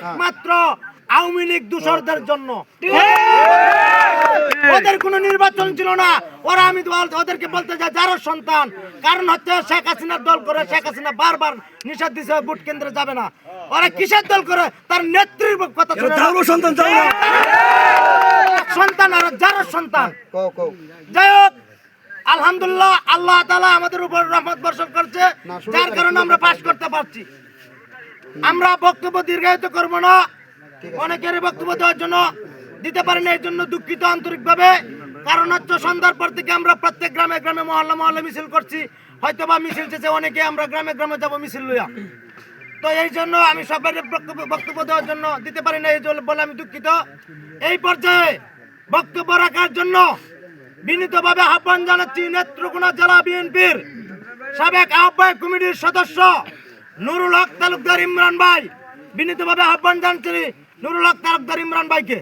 একমাত্র আওয়ামী লীগ দূষরদের জন্য। ওদের কোনো নির্বাচন ছিল না। ওরা আমি ওদেরকে বলতে চাই যারও সন্তান, কারণ হচ্ছে শেখ হাসিনার দল করে। শেখ হাসিনা বারবার নিষেধ দিছে ভোট কেন্দ্রে যাবে না। ওরা কিসের দল করে? তার নেত্রীর কথা শুনে সন্তান আর যারও সন্তান। যাই হোক, আলহামদুলিল্লাহ আল্লাহ তাআলা আমাদের উপর রহমত বর্ষণ করছে, যার কারণে আমরা পাস করতে পারছি। আমরা বক্তব্য দীর্ঘায়িত করবো না, অনেকের বক্তব্য দেওয়ার জন্য দিতে পারি না, এর জন্য দুঃখিত আন্তরিকভাবে। কারণ হচ্ছে সন্ধ্যার পর থেকে আমরা প্রত্যেক গ্রামে গ্রামে মহল্লা মহল্লা মিছিল করছি। হয়তো বা মিছিল শেষে অনেকে আমরা গ্রামে গ্রামে যাবো মিছিল লইয়া। তো এই জন্য আমি সবাই বক্তব্য দেওয়ার জন্য দিতে পারি না, এই জন্য বলে আমি দুঃখিত। এই পর্যায়ে বক্তব্য রাখার জন্য বিনীতভাবে আহ্বান জানাচ্ছি নেত্রকোনা জেলা বিএনপির সাবেক আহ্বায়ক কমিটির সদস্য নুরুল হক তালুকদার ইমরান ভাই। বিনীতভাবে আহ্বান জানাচ্ছি নুরুল হক তালুকদার ইমরান ভাইকে।